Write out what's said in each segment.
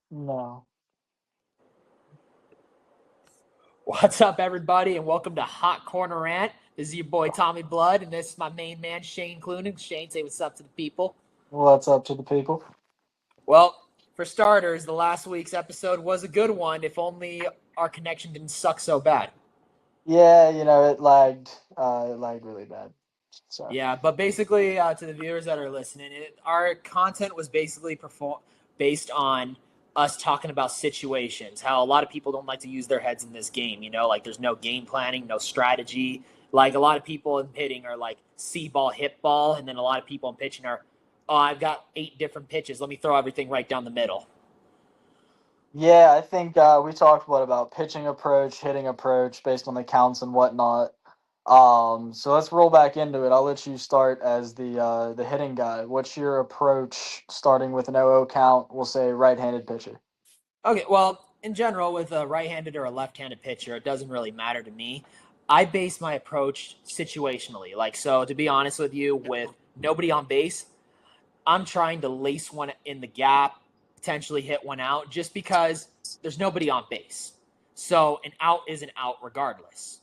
No. What's up, everybody, and welcome to Hot Corner Rant. This is your boy Tommy Blood, and this is my main man Shane Clunin. Shane, say what's up to the people. What's up to the people? Well, for starters, the last week's episode was a good one. If only our connection didn't suck so bad. Yeah, it lagged. It lagged really bad. So Yeah, but basically, to the viewers that are listening, our content was basically based on us talking about situations. How a lot of people don't like to use their heads in this game. Like there's no game planning, no strategy. Like a lot of people in hitting are like see ball, hit ball, and then a lot of people in pitching are, oh, I've got 8 different pitches. Let me throw everything right down the middle. yeah, I think we talked about pitching approach, hitting approach, based on the counts and whatnot. So let's roll back into it. I'll let you start as the hitting guy. What's your approach starting with an 0 count? We'll say right-handed pitcher. Okay, well, in general, with a right-handed or a left-handed pitcher, it doesn't really matter to me. I base my approach situationally. Like, so to be honest with you, with nobody on base, I'm trying to lace one in the gap, potentially hit one out, just because there's nobody on base. So an out is an out regardless.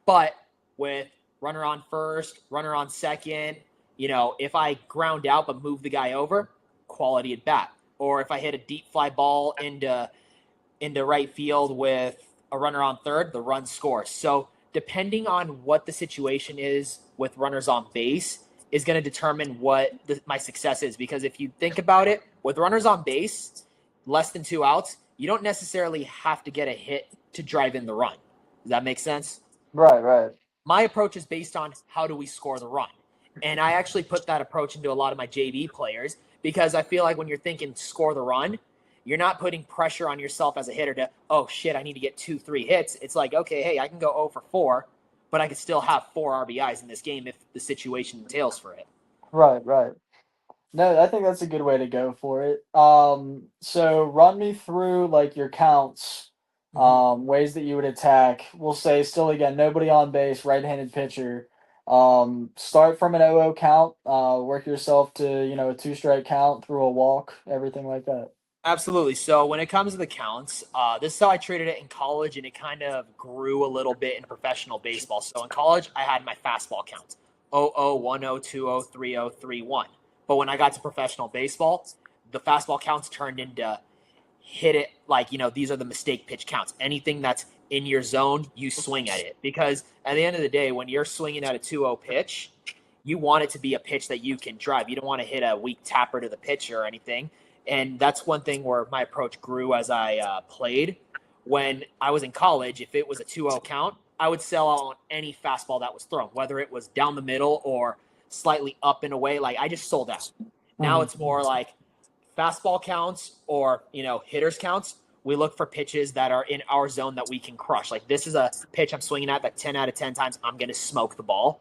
But with runner on first, runner on second, if I ground out but move the guy over, quality at bat. Or if I hit a deep fly ball into right field with a runner on third, the run scores. So depending on what the situation is with runners on base is going to determine what my success is. Because if you think about it, with runners on base, less than 2 outs, you don't necessarily have to get a hit to drive in the run. Does that make sense? Right, right. My approach is based on how do we score the run. And I actually put that approach into a lot of my JV players because I feel like when you're thinking score the run, you're not putting pressure on yourself as a hitter to, oh shit, I need to get 2, 3 hits. It's like, okay, hey, I can go 0 for 4, but I could still have 4 RBIs in this game if the situation entails for it. Right, right. No, I think that's a good way to go for it. So run me through like your counts, Mm-hmm. ways that you would attack. We'll say still again, nobody on base, right-handed pitcher. Start from an 0 count, work yourself to, a two-strike count through a walk, everything like that. Absolutely. So when it comes to the counts, this is how I treated it in college, and it kind of grew a little bit in professional baseball. So in college, I had my fastball counts: 0-0, 1-0, 2-0, 3-0, 3-1. But when I got to professional baseball, the fastball counts turned into hit it like, these are the mistake pitch counts. Anything that's in your zone, you swing at it. Because at the end of the day, when you're swinging at a 2-0 pitch, you want it to be a pitch that you can drive. You don't want to hit a weak tapper to the pitcher or anything. And that's one thing where my approach grew as I played. When I was in college, if it was a 2-0 count, I would sell out on any fastball that was thrown, whether it was down the middle or slightly up and away. Like I just sold out. Now Mhm. it's more like fastball counts or, hitters counts. We look for pitches that are in our zone that we can crush. Like this is a pitch I'm swinging at that 10 out of 10 times I'm going to smoke the ball.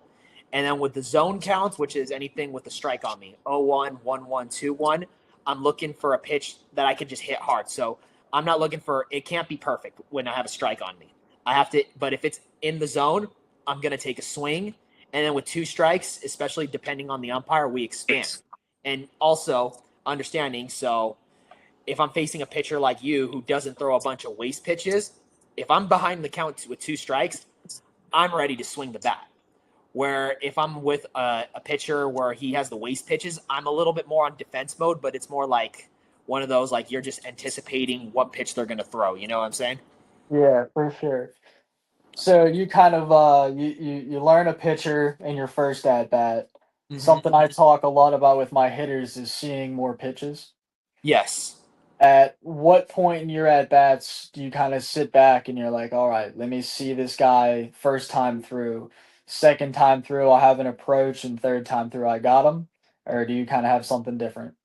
And then with the zone counts, which is anything with the strike on me, 0-1, 1-1, 2-1, I'm looking for a pitch that I can just hit hard. So I'm not looking for, it can't be perfect when I have a strike on me. I have to, but if it's in the zone, I'm going to take a swing. And then with 2 strikes, especially depending on the umpire, we expand. And also understanding, so if I'm facing a pitcher like you who doesn't throw a bunch of waste pitches, if I'm behind the count with 2 strikes, I'm ready to swing the bat. Where if I'm with a pitcher where he has the waste pitches, I'm a little bit more on defense mode, but it's more like one of those like you're just anticipating what pitch they're going to throw. You know what I'm saying? Yeah, for sure. So you kind of you learn a pitcher in your first at bat. Mm-hmm. Something I talk a lot about with my hitters is seeing more pitches. Yes. At what point in your at bats do you kind of sit back and you're like, all right, let me see this guy first time through, second time through, I'll have an approach, and third time through, I got him? Or do you kind of have something different?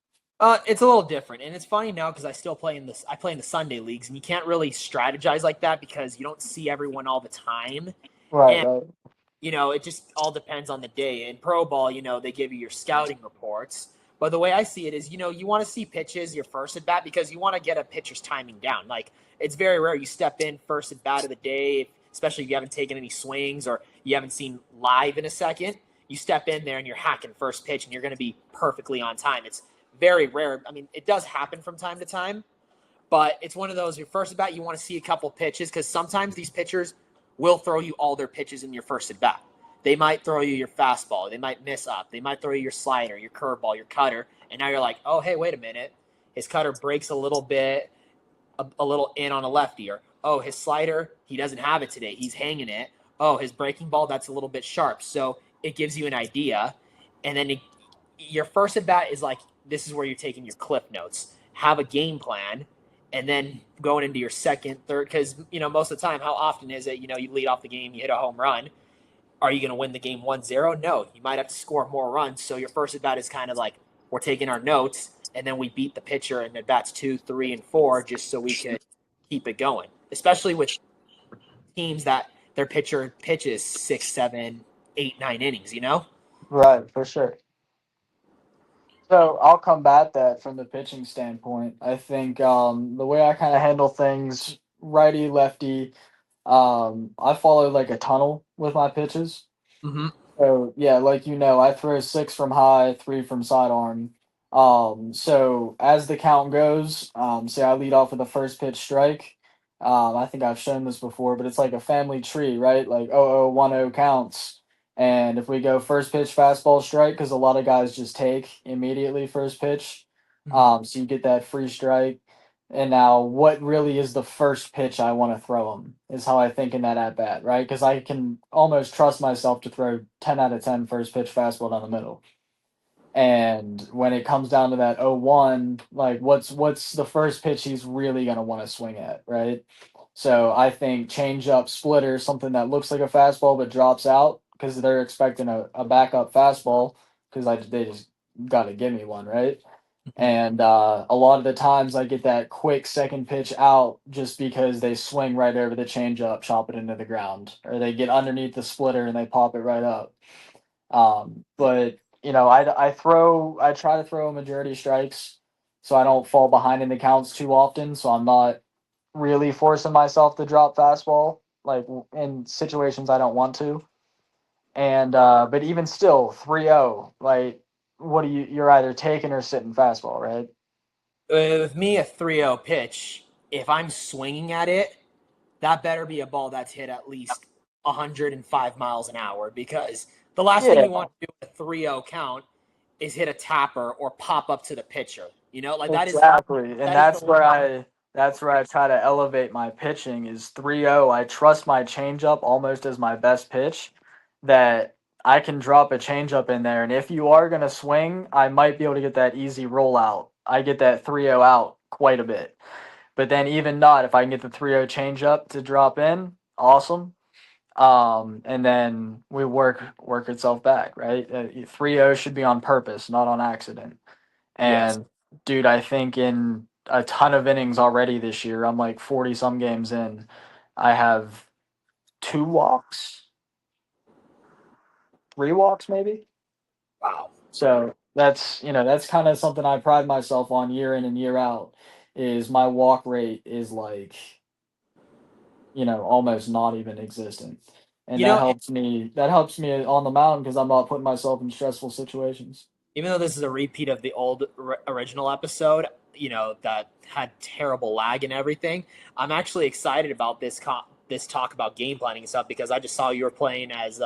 It's a little different, and it's funny now because I still play in this. I play in the Sunday leagues, and you can't really strategize like that because you don't see everyone all the time, Right, and right. it just all depends on the day. In pro ball, they give you your scouting reports. But the way I see it is, you want to see pitches your first at bat because you want to get a pitcher's timing down. Like it's very rare you step in first at bat of the day, especially if you haven't taken any swings or you haven't seen live in a second. You step in there and you're hacking first pitch and you're going to be perfectly on time. It's very rare. I mean, it does happen from time to time, But it's one of those, your first at bat, you want to see a couple pitches because sometimes these pitchers will throw you all their pitches in your first at bat. They might throw you your fastball. They might miss up. They might throw you your slider, your curveball, your cutter. And now you're like, oh, hey, wait a minute. His cutter breaks a little bit, a little in on a lefty. Or, oh, his slider, he doesn't have it today. He's hanging it. Oh, his breaking ball, that's a little bit sharp. So it gives you an idea. And then your first at bat is like, this is where you're taking your cliff notes. Have a game plan, and then going into your second, third, because most of the time, how often is it? You lead off the game, you hit a home run. Are you going to win the game 1-0? No, you might have to score more runs. So your first at bat is kind of like we're taking our notes, and then we beat the pitcher in at bats 2, 3, and 4, just so we could keep it going. Especially with teams that their pitcher pitches 6, 7, 8, 9 innings. Right, for sure. So I'll combat that from the pitching standpoint. I think the way I kind of handle things, righty, lefty, I follow like a tunnel with my pitches. Mm-hmm. So yeah, like I throw 6 from high, 3 from sidearm. So as the count goes, say I lead off with a first pitch strike. I think I've shown this before, but it's like a family tree, right? Like 0-0-1-0 counts. And if we go first pitch fastball strike, because a lot of guys just take immediately first pitch. So you get that free strike. And now, what really is the first pitch I want to throw him is how I think in that at bat, right? Because I can almost trust myself to throw 10 out of 10 first pitch fastball down the middle. And when it comes down to that 0-1, like what's the first pitch he's really going to want to swing at, right? So I think change up splitter, something that looks like a fastball but drops out because they're expecting a backup fastball because they just got to give me one, right? And a lot of the times I get that quick second pitch out just because they swing right over the changeup, chop it into the ground, or they get underneath the splitter and they pop it right up. But I try to throw majority strikes so I don't fall behind in the counts too often. So I'm not really forcing myself to drop fastball like in situations I don't want to. And but even still, 3-0, like what do you're either taking or sitting fastball, right? With me, a 3-0 pitch, if I'm swinging at it, that better be a ball that's hit at least 105 miles an hour because the last thing Yeah, you want to do with a 3-0 count is hit a tapper or pop up to the pitcher. Like exactly. And that is the that's where I try to elevate my pitching is 3-0. I trust my changeup almost as my best pitch that I can drop a changeup in there and if you are going to swing, I might be able to get that easy rollout. I get that 3-0 out quite a bit. But then even not, if I can get the 3-0 changeup to drop in, awesome. And then we work itself back, right? 3-0 should be on purpose, not on accident. yes. And dude, I think in a ton of innings already this year, I'm like 40 some games in. I have 2 walks, 3 walks maybe. Wow. So that's kind of something I pride myself on year in and year out is my walk rate is like, almost not even existent. And You know, that helps me on the mound because I'm not putting myself in stressful situations. even though this is a repeat of the old original episode, that had terrible lag and everything, I'm actually excited about this talk about game planning and stuff because I just saw you were playing as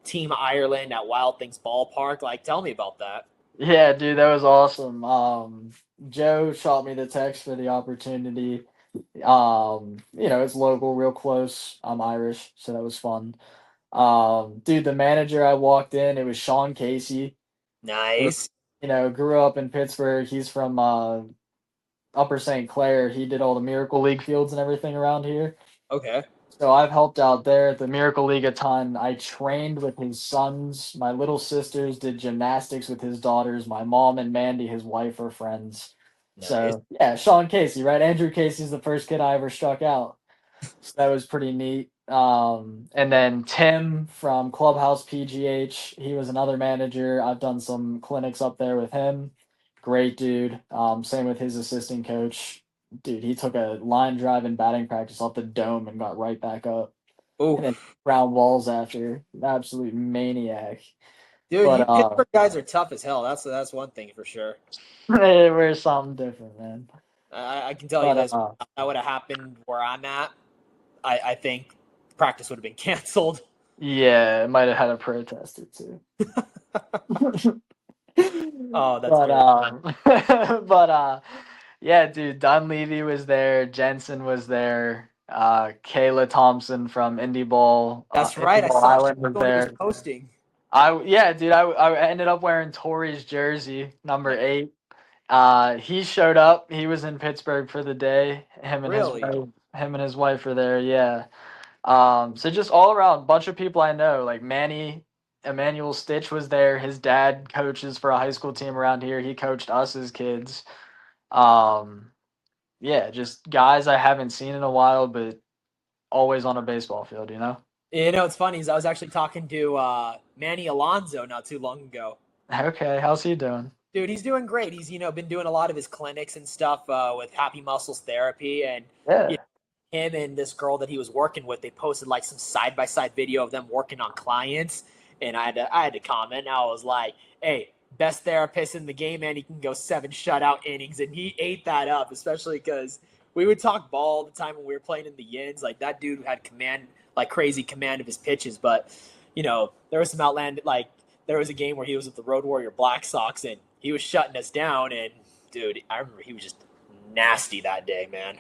Team Ireland at Wild Things Ballpark. Like, tell me about that. Yeah, dude, that was awesome. Joe shot me the text for the opportunity. It's local, real close. I'm Irish, so that was fun. Dude, the manager I walked in, it was Sean Casey. Nice. Grew up in Pittsburgh. He's from Upper St. Clair. He did all the Miracle League fields and everything around here. Okay. So I've helped out there at the Miracle League a ton. I trained with his sons. My little sisters did gymnastics with his daughters. My mom and Mandy, his wife, are friends. Nice. So yeah, Sean Casey, right? Andrew Casey's the first kid I ever struck out. So that was pretty neat. And then Tim from Clubhouse PGH, he was another manager. I've done some clinics up there with him. Great dude. Same with his assistant coach. Dude, he took a line drive in batting practice off the dome and got right back up. And then Oh, ground balls after. Absolute maniac. dude, But you Pittsburgh guys are tough as hell. That's one thing for sure. we're something different, man. I can tell you But this: if that would have happened where I'm at, I think practice would have been canceled. yeah, it might have had a protest or two. Oh, that's but great. but yeah, dude, Dunleavy was there, Jensen was there, Kayla Thompson from That's Indie right. I Ball saw Island was what he was there. posting. Yeah, dude, I ended up wearing Tori's jersey, number 8. He showed up. He was in Pittsburgh for the day. Really? Him and his wife were there. Yeah. So just all around, bunch of people I know. Like Emmanuel Stitch was there. His dad coaches for a high school team around here. He coached us as kids. Um, yeah, just guys I haven't seen in a while, but always on a baseball field. You know. You know, it's funny is I was actually talking to Manny Alonso not too long ago. Okay, how's he doing? Dude, he's doing great. He's been doing a lot of his clinics and stuff with Happy Muscles Therapy, and you Yeah. know, him and this girl that he was working with, they posted like some side by side video of them working on clients, and I had to comment. I was like, "Hey, best therapist in the game, man. He can go 7 shutout innings," and he ate that up, especially because we would talk ball all the time when we were playing in the Yins. Like that dude had command, like crazy command of his pitches, but there was some outland like there was a game where he was with the Road Warrior Black Sox and he was shutting us down. And dude, I remember he was just nasty that day, man.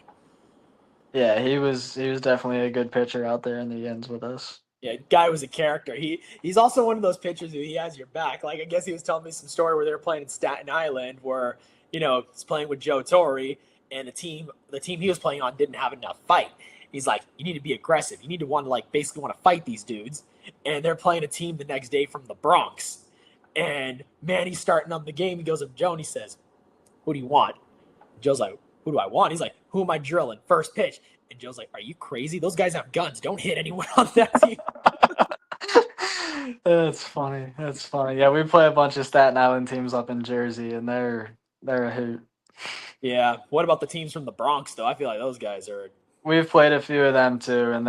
Yeah, he was definitely a good pitcher out there in the ends with us. Yeah, guy was a character. He's also one of those pitchers who he has your back. Like I guess he was telling me some story where they were playing in Staten Island, where he's playing with Joe Torre, and the team he was playing on didn't have enough fight. He's like, you need to be aggressive. You need to want to like basically want to fight these dudes. And they're playing a team the next day from the Bronx. And Manny's starting on the game. He goes up to Joe and he says, "Who do you want?" Joe's like, "Who do I want?" He's like, "Who am I drilling? First pitch." And Joe's like, "Are you crazy? Those guys have guns. Don't hit anyone on that team." That's funny. That's funny. Yeah, we play a bunch of Staten Island teams up in Jersey, and they're a hoot. Yeah. What about the teams from the Bronx, though? I feel like those guys are. We've played a few of them too, and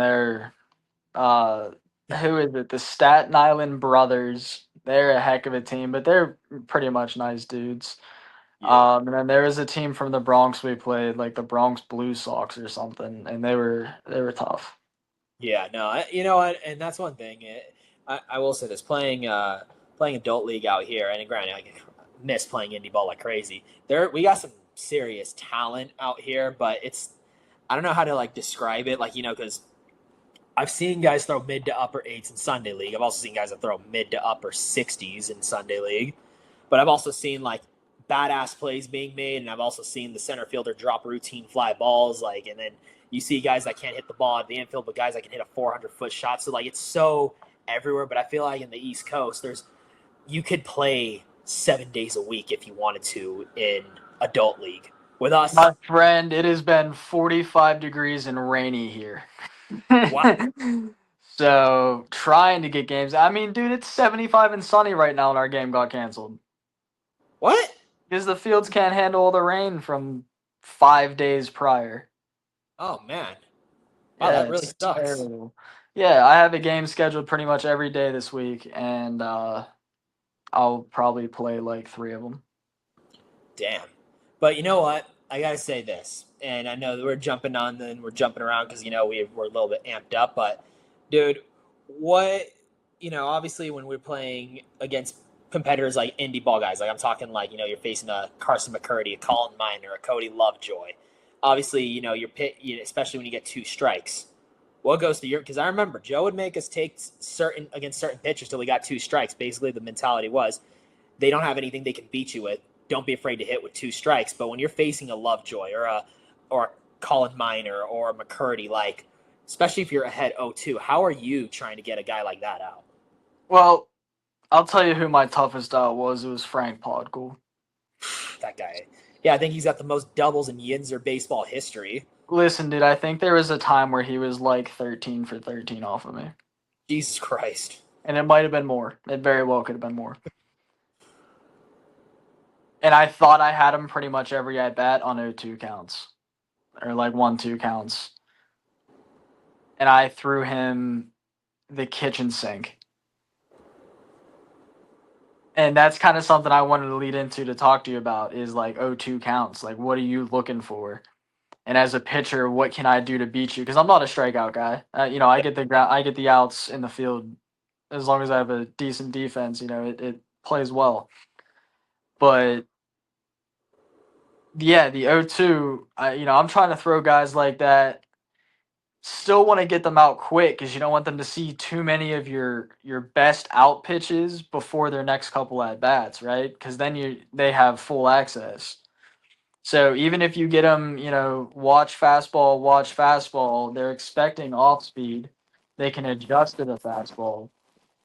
uh, who is it? The Staten Island Brothers. They're a heck of a team, but they're pretty much nice dudes. Yeah. And then there was a team from the Bronx we played, like the Bronx Blue Sox or something, and they were tough. Yeah. No, you know what? And that's one thing. I will say this playing adult league out here, and granted, I miss playing indie ball like crazy. We got some serious talent out here, but I don't know how to like describe it. Like, because I've seen guys throw mid to upper eights in Sunday League. I've also seen guys that throw mid to upper 60s in Sunday League. But I've also seen like badass plays being made, and I've also seen the center fielder drop routine fly balls. Like, and then you see guys that can't hit the ball at the infield, but guys that can hit a 400-foot shot. So like, it's so everywhere. But I feel like in the East Coast, you could play 7 days a week if you wanted to in adult league. With us, My friend, it has been 45 degrees and rainy here. wow, So trying to get games. I mean, dude, it's 75 and sunny right now, and our game got canceled what? because the fields can't handle all the rain from 5 days prior. Oh man, wow, Yeah, that really it's sucks. terrible. Yeah, I have a game scheduled pretty much every day this week, and I'll probably play like 3 of them. Damn. But you know what? I gotta say this, and I know that we're jumping on and we're jumping around because we're a little bit amped up. But dude, what obviously when we're playing against competitors like indie ball guys, like I'm talking like you're facing a Carson McCurdy, a Colin Miner, a Cody Lovejoy. Obviously, your pit, especially when you get 2 strikes. What goes to your? Because I remember Joe would make us take certain pitchers till we got 2 strikes. Basically, the mentality was they don't have anything they can beat you with. Don't be afraid to hit with 2 strikes. But when you're facing a Lovejoy or a Colin Miner or a McCurdy, like especially if you're ahead 0-2, how are you trying to get a guy like that out? Well, I'll tell you who my toughest out was. It was Frank Podgul. That guy. Yeah, I think he's got the most doubles in Yinzer baseball history. Listen, dude, I think there was a time where he was like 13 for 13 off of me. Jesus Christ. And it might have been more. It very well could have been more. And I thought I had him pretty much every at bat on 0-2 counts. Or like 1-2 counts. And I threw him the kitchen sink. And that's kind of something I wanted to lead into to talk to you about is like 0-2 counts. Like, what are you looking for? And as a pitcher, what can I do to beat you? Because I'm not a strikeout guy. I get I get the outs in the field as long as I have a decent defense. It plays well. But yeah, the 0-2, I'm trying to throw guys like that. Still want to get them out quick because you don't want them to see too many of your best out pitches before their next couple at bats, right? Because then they have full access. So even if you get them, watch fastball, they're expecting off speed. They can adjust to the fastball.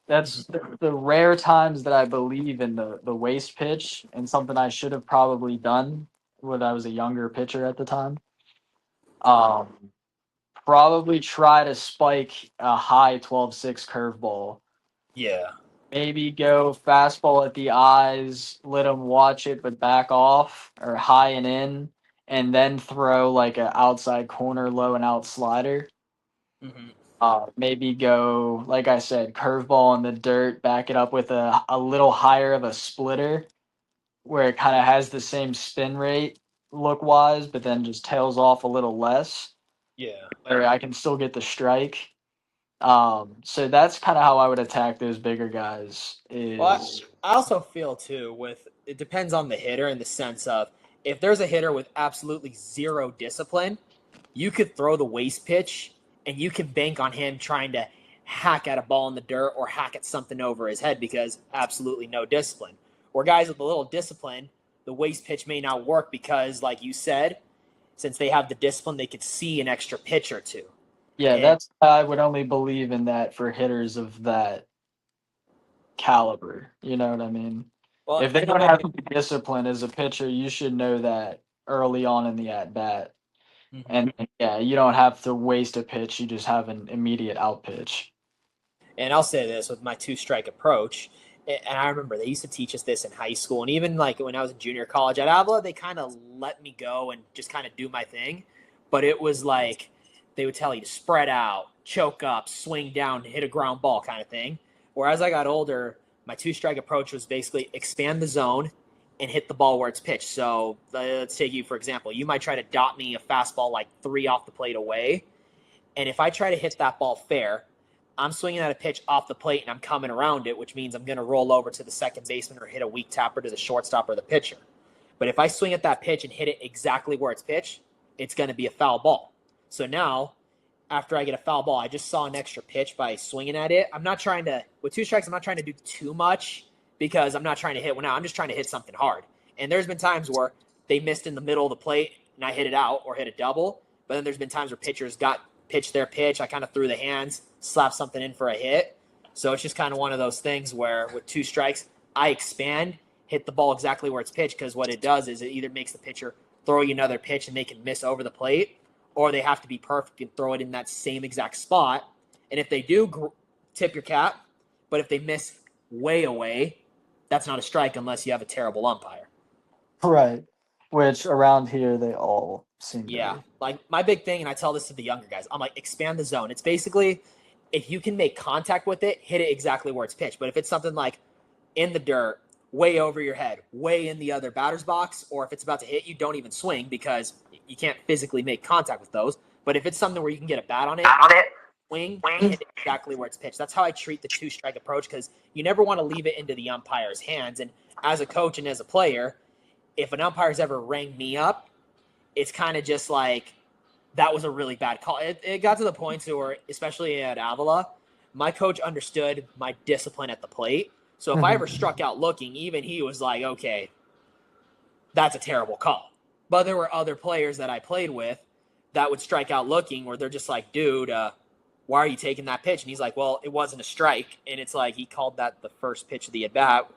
That's the rare times that I believe in the waist pitch and something I should have probably done when I was a younger pitcher at the time. Um, Probably try to spike a high 12-6 curveball. Yeah. Maybe go fastball at the eyes, let them watch it, but back off or high and in, and then throw like an outside corner, low and out slider. Mm-hmm. Maybe go, like I said, curveball in the dirt, back it up with a little higher of a splitter where it kind of has the same spin rate look wise, but then just tails off a little less, Yeah. where I can still get the strike. So that's kind of how I would attack those bigger guys. Well, Is I also feel too with it depends on the hitter in the sense of if there's a hitter with absolutely zero discipline, you could throw the waist pitch and you can bank on him trying to hack at a ball in the dirt or hack at something over his head because absolutely no discipline. Or guys with a little discipline, the waist pitch may not work because, like you said, since they have the discipline, they could see an extra pitch or two. yeah, And that's I would only believe in that for hitters of that caliber. You know what I mean? well, If they you know don't what? have any discipline as a pitcher, you should know that early on in the at bat. Mhm. And yeah, you don't have to waste a pitch. You just have an immediate out pitch. And I'll say this with my two strike approach. And I remember they used to teach us this in high school. And even like when I was in junior college at Avila, they kind of let me go and just kind of do my thing. But it was like they would tell you to spread out, choke up, swing down, hit a ground ball kind of thing. Whereas I got older, my two strike approach was basically expand the zone and hit the ball where it's pitched. So let's take you, for example, you might try to dot me a fastball like 3 off the plate away. And if I try to hit that ball fair, I'm swinging at a pitch off the plate and I'm coming around it, which means I'm going to roll over to the second baseman or hit a weak tapper to the shortstop or the pitcher. But if I swing at that pitch and hit it exactly where it's pitched, it's going to be a foul ball. So now, after I get a foul ball, I just saw an extra pitch by swinging at it. I'm not trying to, with two strikes, I'm not trying to do too much because I'm not trying to hit one out. I'm just trying to hit something hard. And there's been times where they missed in the middle of the plate and I hit it out or hit a double. But then there's been times where pitchers got pitched their pitch. I kind of threw the hands, slapped something in for a hit. So it's just kind of one of those things where with two strikes, I expand, hit the ball exactly where it's pitched because what it does is it either makes the pitcher throw you another pitch and they can miss over the plate, or they have to be perfect and throw it in that same exact spot. And if they do, tip your cap. But if they miss way away, that's not a strike unless you have a terrible umpire. Right. Which around here they all seem to Yeah. be. Like my big thing, and I tell this to the younger guys, I'm like, expand the zone. It's basically if you can make contact with it, hit it exactly where it's pitched. But if it's something like in the dirt, way over your head, way in the other batter's box, or if it's about to hit you, don't even swing because you can't physically make contact with those. But if it's something where you can get a bat on it, swing and hit it exactly where it's pitched. That's how I treat the two strike approach because you never want to leave it into the umpire's hands. And as a coach and as a player, if an umpire's ever rang me up, it's kind of just like that was a really bad call. It got to the point to where, especially at Avila, my coach understood my discipline at the plate. So if I ever struck out looking, even he was like, okay, that's a terrible call. But there were other players that I played with that would strike out looking where they're just like, dude, why are you taking that pitch? And he's like, well, it wasn't a strike. And it's like he called that the first pitch of the at bat.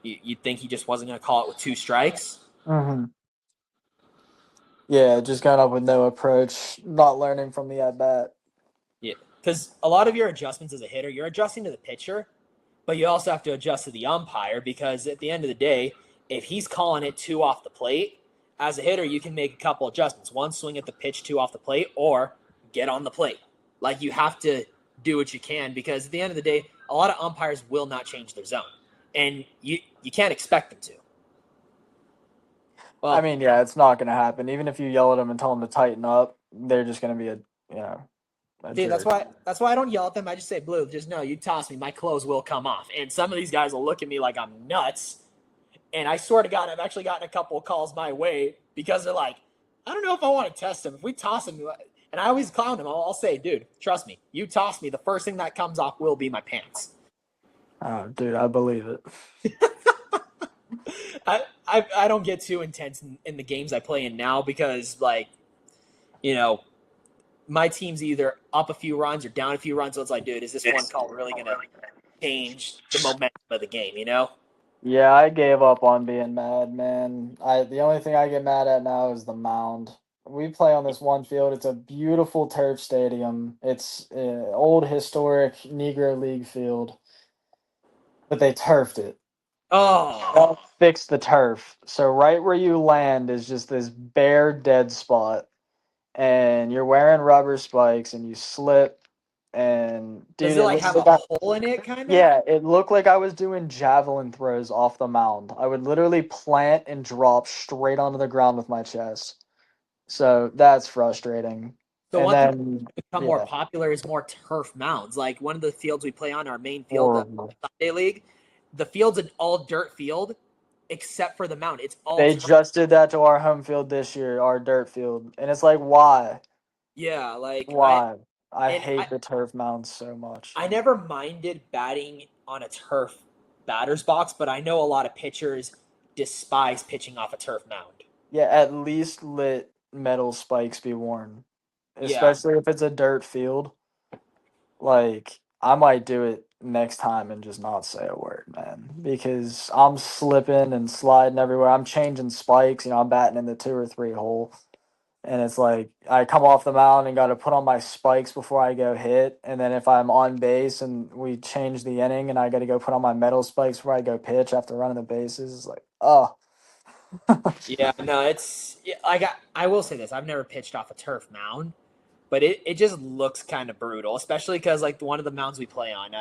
You'd think he just wasn't going to call it with two strikes. Mm-hmm. Yeah, just got up with no approach, not learning from the at bat. Yeah, because a lot of your adjustments as a hitter, you're adjusting to the pitcher, but you also have to adjust to the umpire because at the end of the day, if he's calling it 2 off the plate, as a hitter, you can make a couple adjustments. One, swing at the pitch 2 off the plate, or get on the plate. Like you have to do what you can because at the end of the day, a lot of umpires will not change their zone. and you can't expect them to. I Well, mean, yeah, it's not going to happen. Even if you yell at them and tell them to tighten up, they're just going to be a see, jerk. that's why I don't yell at them. I just say, Blue, just know you toss me, my clothes will come off. And some of these guys will look at me like I'm nuts. And I swear to God, I've actually gotten a couple of calls my way because they're like, I don't know if I want to test him. If we toss him, and I always clown him, I'll say, dude, trust me, you toss me, the first thing that comes off will be my pants. Oh, dude, I believe it. I don't get too intense in the games I play in now because, like, you know, my team's either up a few runs or down a few runs. So it's like, dude, is this one call really going to change the momentum of the game, you know? Yeah, I gave up on being mad, man. The only thing I get mad at now is the mound. We play on this one field. It's a beautiful turf stadium. It's old historic Negro League field, but they turfed it. Oh, Don't fix the turf. So right where you land is just this bare dead spot, and you're wearing rubber spikes, and you slip. And does dude, it it like looks have a like hole in it, kind of? yeah, it looked like I was doing javelin throws off the mound. I would literally plant and drop straight onto the ground with my chest. So that's frustrating. So And one thing then, that's become more yeah, popular is more turf mounds. Like one of the fields we play on, our main field, the horrible. Sunday League, the field's an all dirt field except for the mound. It's all They turf. just did that to our home field this year, our dirt field. And it's like, why? Yeah, like Why? I and I hate the turf mounds so much. I never minded batting on a turf batter's box, but I know a lot of pitchers despise pitching off a turf mound. Yeah, at least let metal spikes be worn, Yeah. especially if it's a dirt field. Like, I might do it next time and just not say a word, man, because I'm slipping and sliding everywhere. I'm changing spikes, I'm batting in the 2 or 3 hole. And it's like I come off the mound and got to put on my spikes before I go hit. And then if I'm on base and we change the inning and I got to go put on my metal spikes before I go pitch after running the bases, it's like, oh. Yeah, no, it's yeah, I will say this. I've never pitched off a turf mound, but it just looks kind of brutal, especially because like one of the mounds we play on,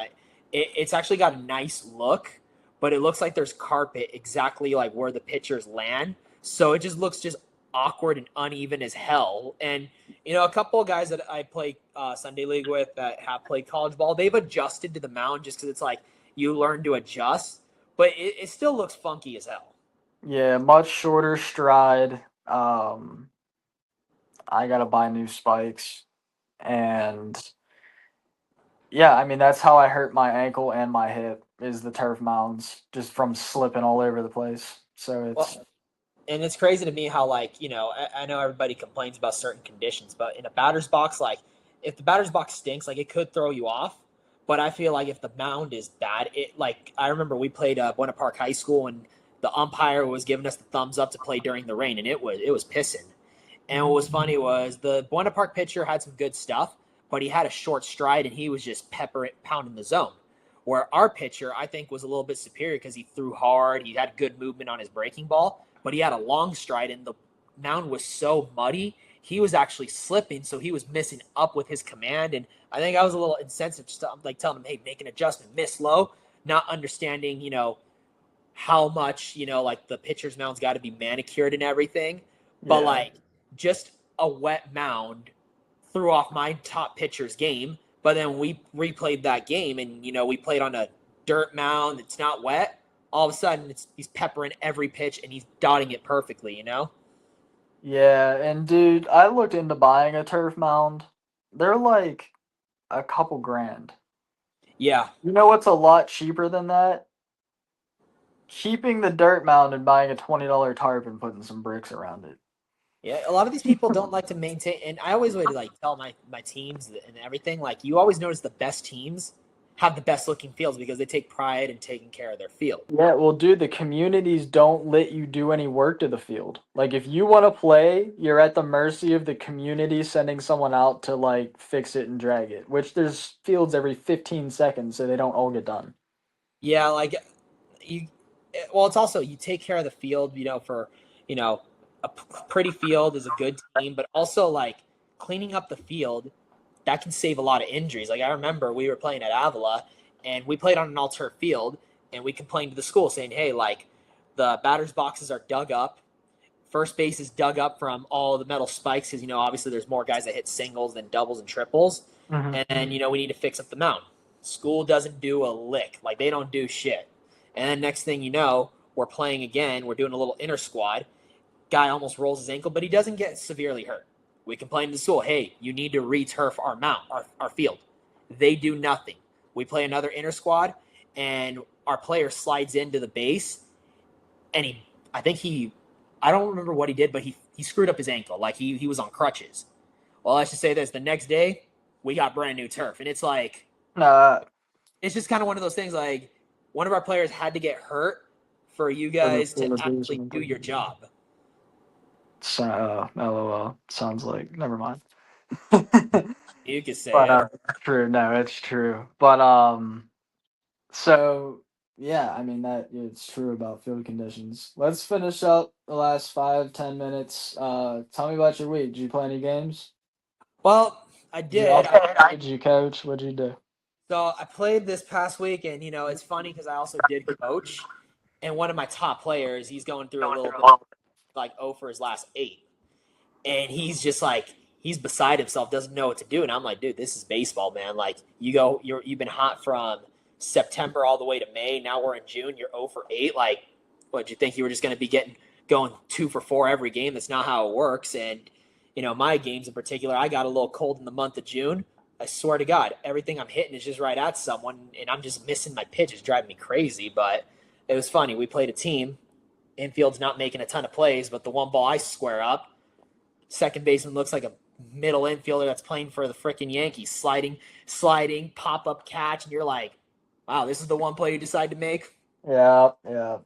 it's actually got a nice look, but it looks like there's carpet exactly like where the pitchers land, so it just looks just awkward and uneven as hell. And a couple of guys that I play Sunday League with that have played college ball, they've adjusted to the mound just because it's like you learn to adjust, but it still looks funky as hell. Yeah, much shorter stride. I got to buy new spikes. And yeah, I mean, that's how I hurt my ankle and my hip is the turf mounds just from slipping all over the place. So it's Well, and it's crazy to me how like I know everybody complains about certain conditions, but in a batter's box, like if the batter's box stinks, like it could throw you off. But I feel like if the mound is bad, it like I remember we played Buena Park High School and the umpire was giving us the thumbs up to play during the rain, and it was pissing. And what was funny was the Buena Park pitcher had some good stuff, but he had a short stride and he was just pounding the zone. Where our pitcher, I think, was a little bit superior because he threw hard, he had good movement on his breaking ball, but he had a long stride and the mound was so muddy, he was actually slipping, so he was missing up with his command. And I think I was a little insensitive, just like telling him, "Hey, make an adjustment, miss low," not understanding, how much like the pitcher's mound's got to be manicured and everything, but yeah. like just a wet mound threw off my top pitcher's game. But then we replayed that game and we played on a dirt mound that's not wet. All of a sudden he's peppering every pitch and he's dotting it perfectly. Yeah, and dude, I looked into buying a turf mound. They're like a couple grand. Yeah. You know what's a lot cheaper than that? Keeping the dirt mound and buying a $20 tarp and putting some bricks around it. Yeah, a lot of these people don't like to maintain, and I always would like tell my teams and everything. Like you always notice the best teams have the best looking fields because they take pride in taking care of their field. Yeah, well, dude, the communities don't let you do any work to the field. Like, if you want to play, you're at the mercy of the community sending someone out to, like, fix it and drag it, which there's fields every 15 seconds, so they don't all get done. Yeah, like you. Well, it's also you take care of the field. For you know pretty field is a good team, but also like cleaning up the field that can save a lot of injuries. Like I remember we were playing at Avila and we played on an all turf field and we complain to the school saying, hey, like the batter's boxes are dug up. First base is dug up from all the metal spikes because, obviously there's more guys that hit singles than doubles and triples. Mhm. And, we need to fix up the mound. School doesn't do a lick. Like, they don't do shit. And then next thing you know, we're playing again. We're doing a little inter squad. Guy almost rolls his ankle, but he doesn't get severely hurt. We complain to the school, hey, you need to re-turf our mound, our field. They do nothing. We play another inter squad, and our player slides into the base, and I don't remember what he did, but he screwed up his ankle. Like, he was on crutches. Well, I should say this. The next day, we got brand new turf. And it's like, Uh, it's just kind of one of those things, like, one of our players had to get hurt for you for the guys to for the actually reason. do your job. So, LOL. Sounds like never mind. You could say But it. true. No, it's true. But so yeah, I mean that it's true about field conditions. Let's finish up the last 5-10 minutes. Tell me about your week. Did you play any games? Well, I Did you did. did you coach? What'd you do? So I played this past week, and it's funny because I also did coach. And one of my top players, he's going through a little bit like 0 for his last 8, and he's just like he's beside himself, doesn't know what to do. And I'm like, dude, this is baseball, man. Like you've been hot from September all the way to May. Now we're in June. You're 0 for 8. Like, what, do you think you were just going to be going 2 for 4 every game? That's not how it works. And my games in particular, I got a little cold in the month of June. I swear to God, everything I'm hitting is just right at someone, and I'm just missing my pitch. It's driving me crazy. But it was funny. We played a team. Infield's not making a ton of plays, but the one ball I square up, second baseman looks like a middle infielder that's playing for the freaking Yankees, sliding, pop up catch, and you're like, wow, this is the one play you decide to make. Yeah, yeah.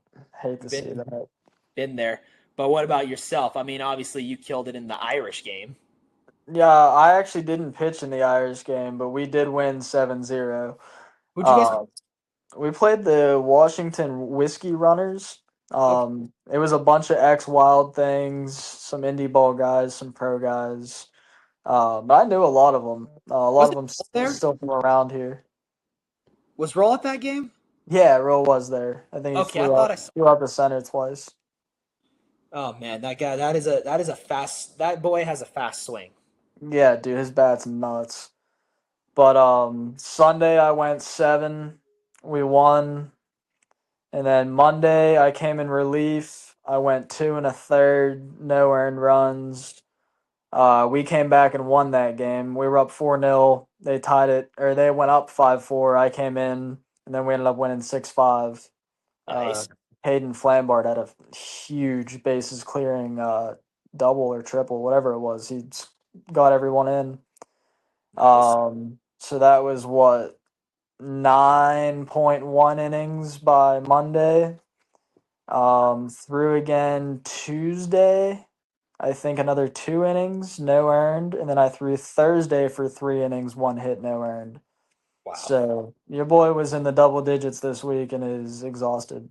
Hate to see Been that. been there. But what about yourself? I mean, obviously you killed it in the Irish game. Yeah, I actually didn't pitch in the Irish game, but we did win 7-0. Who'd you guys? Uh, we played the Washington Whiskey Runners. Okay, It was a bunch of ex-Wild things, some indie ball guys, some pro guys. But I knew a lot of them. A lot was of it them there? still from around here. Was Roll at that game? Yeah, Roll was there. I think he Okay, I thought I saw. flew up the center twice. Oh man, that guy, that is a fast. That boy has a fast swing. Yeah, dude, his bat's nuts. But Sunday I went 7. We won. And then Monday I came in relief. I went 2 1/3, no earned runs. We came back and won that game. We were up 4-0. They tied it, or they went up 5-4. I came in, and then we ended up winning 6-5. Uh, Nice. Hayden Flambard had a huge bases clearing double or triple, whatever it was. He got everyone in. Nice. So that was what, 9.1 innings by Monday. Through again Tuesday. I think another 2 innings, no earned, and then I threw Thursday for 3 innings, 1 hit, no earned. Wow. So your boy was in the double digits this week and is exhausted.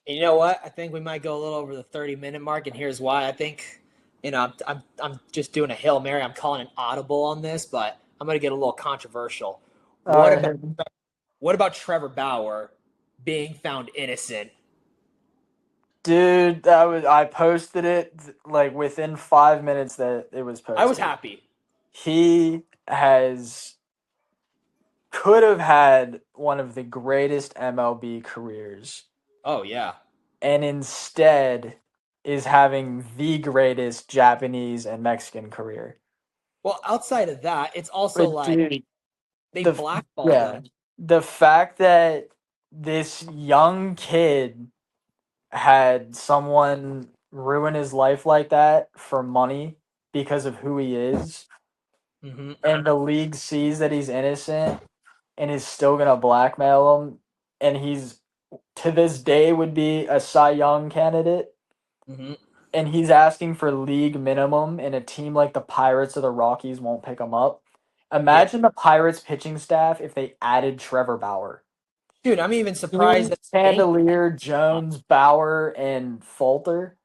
And you know what? I think we might go a little over the 30-minute mark, and here's why. I think, I'm just doing a Hail Mary. I'm calling an audible on this, but I'm going to get a little controversial. All What right, about what about Trevor Bauer being found innocent? dude, I posted it like within 5 minutes that it was posted. I was happy. He could have had one of the greatest MLB careers, Oh yeah. and instead is having the greatest Japanese and Mexican career. Well, outside of that, it's also But like dude, they the blackballed yeah, him. the fact that this young kid had someone ruin his life like that for money because of who he is, Mm-hmm. and the league sees that he's innocent and is still gonna blackmail him, and he's to this day would be a Cy Young candidate, Mm-hmm. and he's asking for league minimum, and a team like the Pirates or the Rockies won't pick him up. Yeah, Imagine the Pirates pitching staff if they added Trevor Bauer. dude, I'm even surprised Hughes, that the Yankees. Chandelier, Jones, Bauer, and Falter.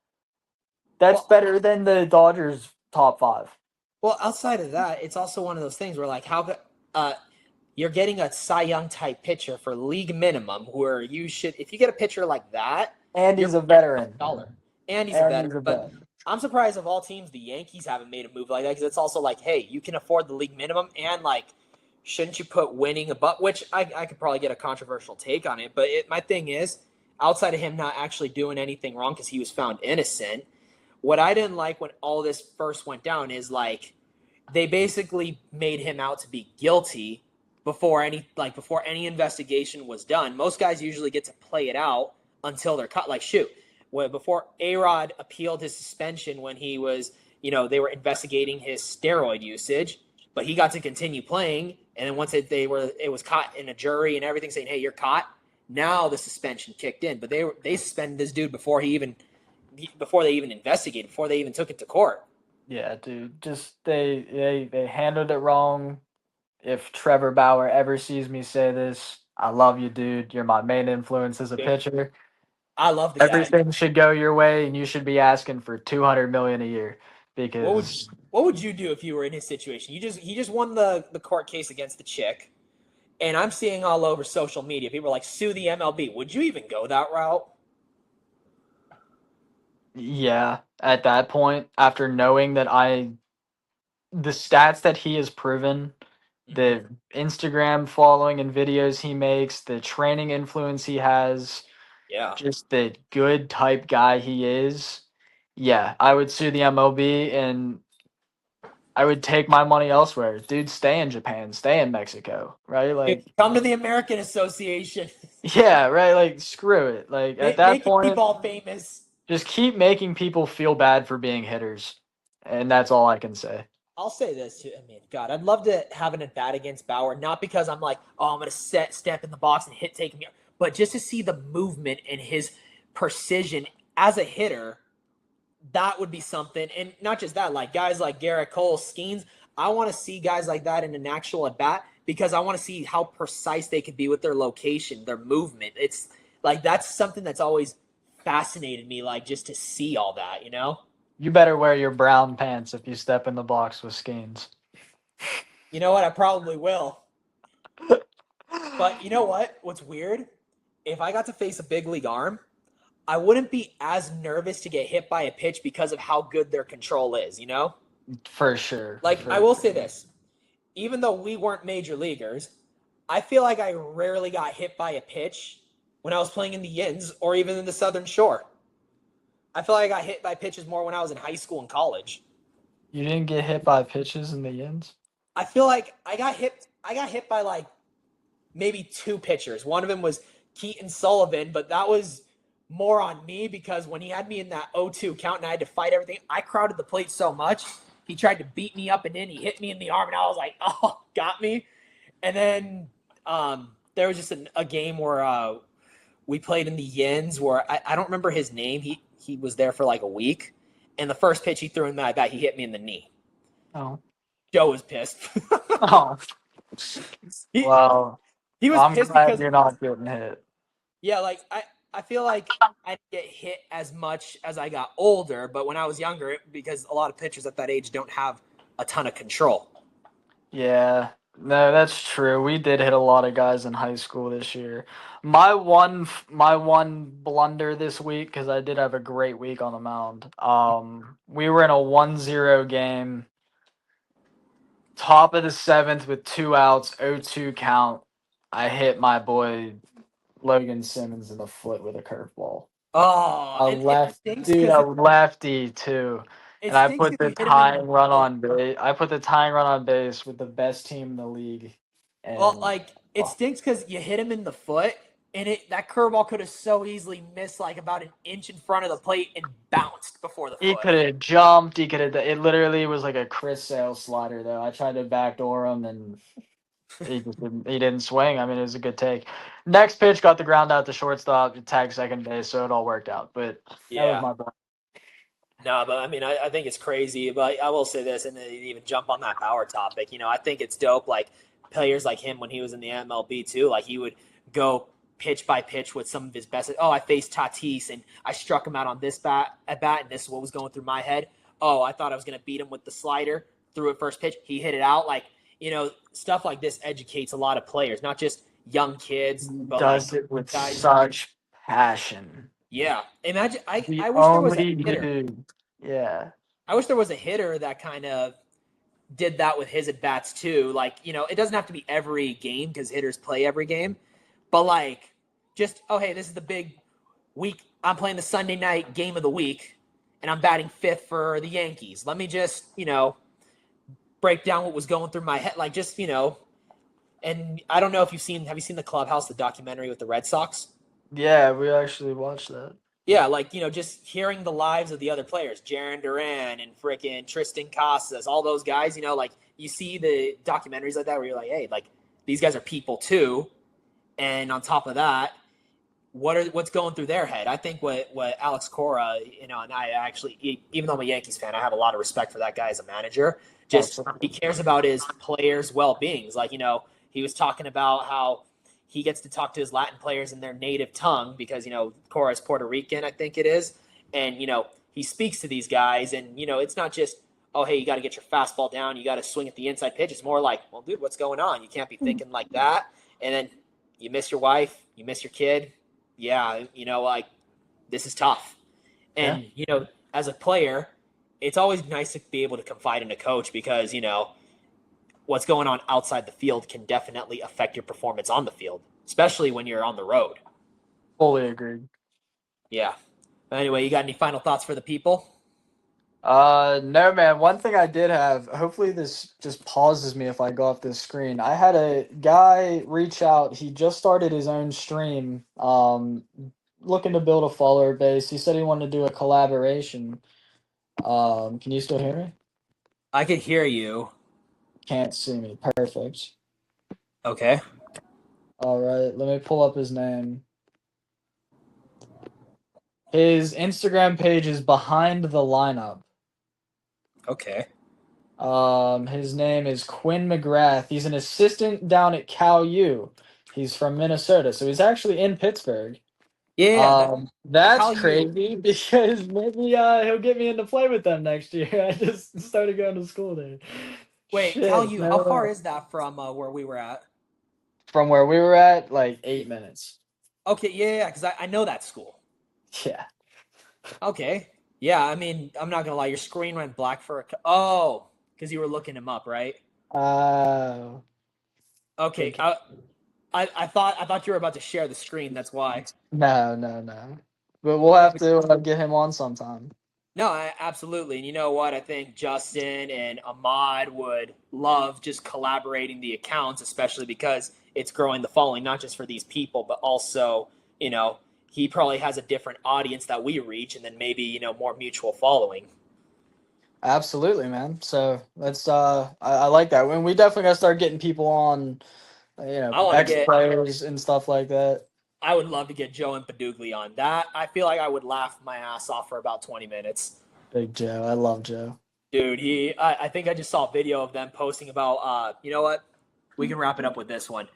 That's Well, better than the Dodgers' top 5. well, outside of that, it's also one of those things where like how could you're getting a Cy Young type pitcher for league minimum, where you should, if you get a pitcher like that, And you're he's a veteran. dollar. And he's a And he's veteran. a But vet. I'm surprised of all teams, the Yankees haven't made a move like that, because it's also like, hey, you can afford the league minimum, and like, shouldn't you put winning above? Which I could probably get a controversial take on it, but my thing is, outside of him not actually doing anything wrong because he was found innocent, what I didn't like when all this first went down is like they basically made him out to be guilty before any investigation was done. Most guys usually get to play it out until they're cut. Like shoot, before A-Rod appealed his suspension when he was, they were investigating his steroid usage, but he got to continue playing. And then once it was caught in a jury and everything saying, hey, you're caught. Now the suspension kicked in, but they suspended this dude before they even investigated, before they even took it to court. Yeah, dude. Just they handled it wrong. If Trevor Bauer ever sees me say this, I love you, dude. You're my main influence as a pitcher. I love the guy. Everything should go your way, and you should be asking for $200 million a year. Because what would you do if you were in his situation? He just won the court case against the chick, and I'm seeing all over social media people are like, sue the MLB. Would you even go that route? yeah, at that point, after knowing that the stats that he has proven, the Instagram following and videos he makes, the training influence he has, Yeah. just the good type guy he is, yeah, I would sue the MLB and I would take my money elsewhere. Dude, stay in Japan, stay in Mexico, right? Like, come to the American Association. yeah, right. Like, screw it. Like, at that point, keep all famous. just keep making people feel bad for being hitters. And that's all I can say. I'll say this too. I mean, God, I'd love to have an at bat against Bauer, not because I'm like, oh, I'm going to step in the box and take him, but just to see the movement and his precision as a hitter. That would be something. And not just that, like guys like Garrett Cole, Skeens, I want to see guys like that in an actual at bat because I want to see how precise they could be with their location, their movement. It's like that's something that's always fascinated me, like just to see all that, You better wear your brown pants if you step in the box with Skeens. You know what? I probably will. But you know what? What's weird? If I got to face a big league arm, I wouldn't be as nervous to get hit by a pitch because of how good their control is, For sure. I will say this. Even though we weren't major leaguers, I feel like I rarely got hit by a pitch when I was playing in the Yins or even in the Southern Shore. I feel like I got hit by pitches more when I was in high school and college. You didn't get hit by pitches in the Yins? I feel like I got hit by like maybe two pitchers. One of them was Keaton Sullivan, but that was more on me because when he had me in that 0-2 count and I had to fight everything, I crowded the plate so much. He tried to beat me up and in. He hit me in the arm, and I was like, oh, got me. And then there was just a game where we played in the Yins where I don't remember his name. He was there for like a week. And the first pitch he threw in my bat, he hit me in the knee. Oh. Joe was pissed. Oh. He was I'm pissed glad because you're not getting hit. Yeah, like I feel like I didn't get hit as much as I got older, but when I was younger, because a lot of pitchers at that age don't have a ton of control. Yeah, no, that's true. We did hit a lot of guys in high school this year. My one blunder this week, because I did have a great week on the mound. We were in a 1-0 game, top of the 7th with 2 outs, 0-2 count. I hit my boy Logan Simmons in the foot with a curveball. Oh, a lefty too. And I put the tying run on base. I put the tying run on base with the best team in the league. And, it stinks because you hit him in the foot, and that curveball could have so easily missed like about an inch in front of the plate and bounced before the foot. He could have jumped. He could have. It literally was like a Chris Sale slider, though. I tried to backdoor him, and he didn't swing. I mean, it was a good take. Next pitch got the ground out to shortstop, tagged second base, so it all worked out. But that was my ball. No, but I mean, I think it's crazy. But I will say this, and then even jump on that Bauer topic. I think it's dope. Like players like him when he was in the MLB too. Like he would go pitch by pitch with some of his best. Oh, I faced Tatis and I struck him out on this at bat, and this is what was going through my head. Oh, I thought I was going to beat him with the slider. Threw it first pitch. He hit it out. Like stuff like this educates a lot of players, not just young kids, but like Does it with guys. such passion. Yeah, imagine. I The I wish there was a only hitter. dude. Yeah. I wish there was a hitter that kind of did that with his at bats too. Like, it doesn't have to be every game because hitters play every game, but like, just, oh, hey, this is the big week. I'm playing the Sunday night game of the week, and I'm batting fifth for the Yankees. Let me just, break down what was going through my head. Like, just, and I don't know if have you seen the Clubhouse, the documentary with the Red Sox? Yeah, we actually watched that. Yeah, like, just hearing the lives of the other players, Jaron Duran and frickin' Tristan Casas, all those guys, like, you see the documentaries like that where you're like, hey, like, these guys are people too. And on top of that, what's going through their head? I think what Alex Cora, and I actually, even though I'm a Yankees fan, I have a lot of respect for that guy as a manager. Just, he cares about his players' well-beings. Like, he was talking about how he gets to talk to his Latin players in their native tongue because, Cora is Puerto Rican, I think it is. And, he speaks to these guys, and, it's not just, oh, hey, you got to get your fastball down, you got to swing at the inside pitch. It's more like, well, dude, what's going on? You can't be thinking like that. And then you miss your wife, you miss your kid. Yeah, like, this is tough. And, as a player, it's always nice to be able to confide in a coach because, what's going on outside the field can definitely affect your performance on the field, especially when you're on the road. Fully agreed. Yeah. But anyway, you got any final thoughts for the people? No, man. One thing I did have, hopefully this just pauses me if I go off this screen. I had a guy reach out. He just started his own stream, looking to build a follower base. He said he wanted to do a collaboration. Can you still hear me? I could hear you. Can't see me. Perfect. Okay. All right, let me pull up his name. His Instagram page is Behind the Lineup. Okay. His name is Quinn McGrath. He's an assistant down at Cal U. He's from Minnesota, so he's actually in Pittsburgh. Yeah. That's Cal U. crazy because maybe he'll get me into play with them next year. I just started going to school there. Wait, Shit, Cal U, no how far way. is that from where we were at? From where we were at, like 8 minutes. Okay, yeah, because I know that school. Yeah. Okay. Yeah, I mean, I'm not gonna lie, your screen went black for oh, because you were looking him up, right? Uh, Okay. I thought you were about to share the screen. That's why. no. But we'll have to get him on sometime. No, absolutely. And you know what? I think Justin and Ahmad would love just collaborating the accounts, especially because it's growing the following, not just for these people, but also, he probably has a different audience that we reach, and then maybe, more mutual following. Absolutely, man. So let's I like that. When we definitely gotta start getting people on, I want to ex get. players and stuff like that. I would love to get Joe and Padugli on that. I feel like I would laugh my ass off for about 20 minutes. Big Joe. I love Joe. Dude, I think I just saw a video of them posting about, you know what? We can wrap it up with this one.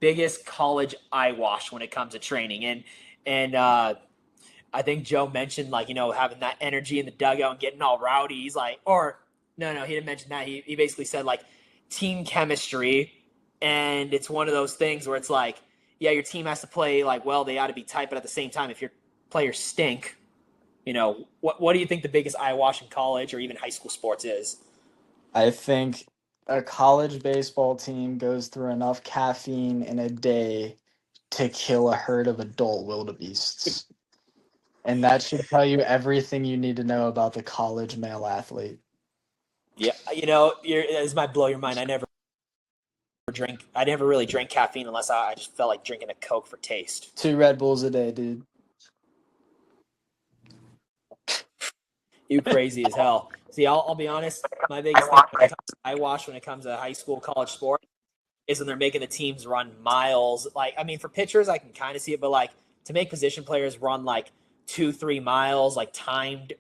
Biggest college eye wash when it comes to training. And I think Joe mentioned, like, having that energy in the dugout and getting all rowdy. He's like, or no, he didn't mention that. He basically said, like, team chemistry. And it's one of those things where it's like, yeah, your team has to play like well, they ought to be tight, but at the same time, if your players stink, what do you think the biggest eye wash in college or even high school sports is? I think a college baseball team goes through enough caffeine in a day to kill a herd of adult wildebeests. And that should tell you everything you need to know about the college male athlete. Yeah, this might blow your mind. I never really drank caffeine unless I just felt like drinking a Coke for taste. 2 Red Bulls a day, dude. You crazy as hell. See, I'll be honest. My biggest thing when it comes to eye wash when it comes to high school, college sport is when they're making the teams run miles. Like, I mean, for pitchers, I can kind of see it, but like to make position players run like 2-3 miles, like timed.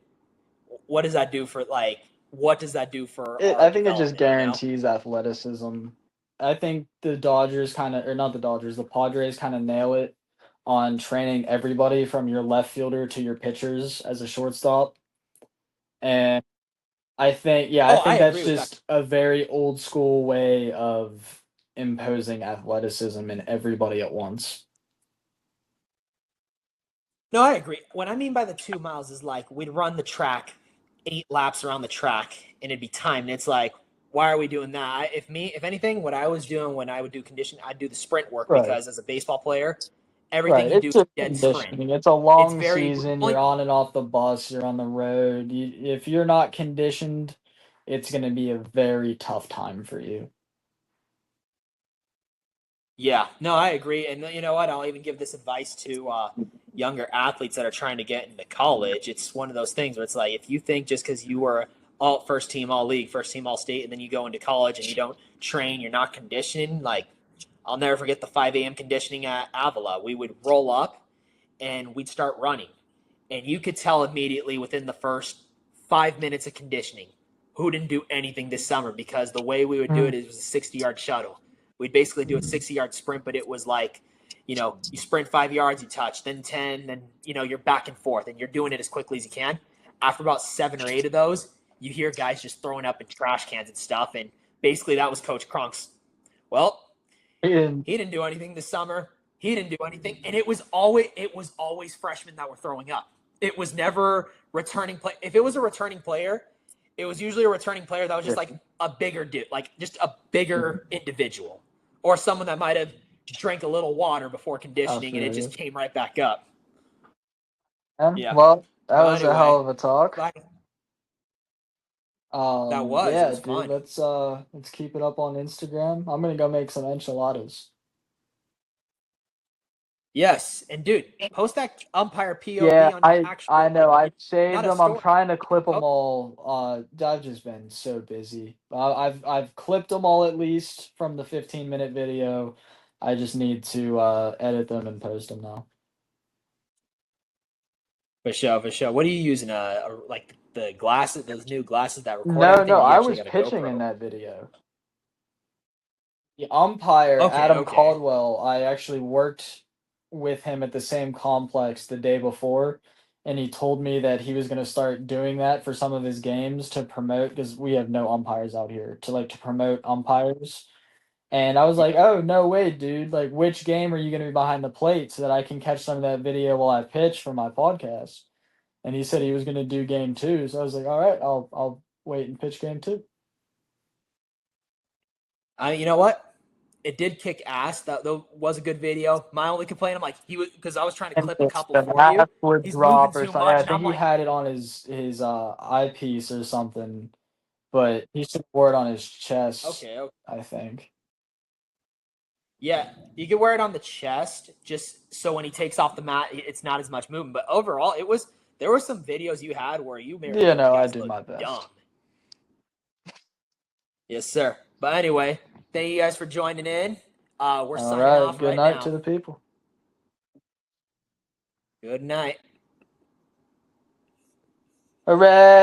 What does that do for like? What does that do for? I think it just development, guarantees athleticism. I think the Dodgers or not the Dodgers, the Padres kind of nail it on training everybody from your left fielder to your pitchers as a shortstop. And I think, yeah, I Oh, I think agree that's with that. just a very old school way of imposing athleticism in everybody at once. No, I agree. What I mean by the 2 miles is like we'd run the track 8 laps around the track and it'd be timed. It's like, why are we doing that? If anything, what I was doing when I would do condition, I'd do the sprint work Right. because as a baseball player, everything Right. you It's do is just dead sprint. conditioning. It's a It's long very season. only You're on and off the bus. You're on the road. If you're not conditioned, it's going to be a very tough time for you. Yeah, no, I agree. And you know what? I'll even give this advice to younger athletes that are trying to get into college. It's one of those things where it's like if you think just because you were all first team, all league, first team, all state, and then you go into college and you don't train, you're not conditioned. Like I'll never forget the 5 a.m. conditioning at Avila. We would roll up and we'd start running, and you could tell immediately within the first 5 minutes of conditioning who didn't do anything this summer because the way we would do it is a 60-yard shuttle. We'd basically do a 60-yard sprint, but it was like, you sprint 5 yards, you touch, then 10, then, you're back and forth, and you're doing it as quickly as you can. After about 7 or 8 of those, you hear guys just throwing up in trash cans and stuff. And basically, that was Coach Kronk's. Well, And he didn't do anything this summer. He didn't do anything, and it was always freshmen that were throwing up. It was never returning play. If it was a returning player, it was usually a returning player that was just like a bigger dude, like just a bigger individual, or someone that might have drank a little water before I conditioning and it feel just you. came right back up. And Yeah. well, that Well, was a hell anyway, of a talk. but that was it Yeah, was dude, fun. let's keep it up on Instagram. I'm gonna go make some enchiladas. Yes, and dude, post that umpire Yeah, POV on your I actual know. I've not saved a them. I'm story. trying to clip them Post, all. I've just been so busy. I've clipped them all at least from the 15-minute video. I just need to edit them and post them now. For sure, for sure. What are you using? Like the glasses, those new glasses that record No, everything, no, or you I actually was got a pitching in GoPro? that video. The umpire, Okay, Adam okay. Caldwell, I actually worked with him at the same complex the day before, and he told me that he was going to start doing that for some of his games to promote because we have no umpires out here to promote umpires. And I was like, Yeah. "Oh, no way, dude. Like which game are you going to be behind the plate so that I can catch some of that video while I pitch for my podcast?" And he said he was going to do game 2, so I was like, "All right, I'll wait and pitch game 2." You know what? It did kick ass. That was a good video. My only complaint, I'm like, he was because I was trying to And clip a it's couple the for you. last would He's moving drop or too something. Yeah, much, I and think I'm he like, had it on his eyepiece or something, but he should wear it on his chest, okay, okay. I think. Yeah, you can wear it on the chest just so when he takes off the mat, it's not as much movement. But overall, there were some videos you had where you were You making know, I guys do look my dumb. best. Yes, sir. But anyway, thank you guys for joining in. We're All signing right, off good right night to now. the people. Good night. Hooray!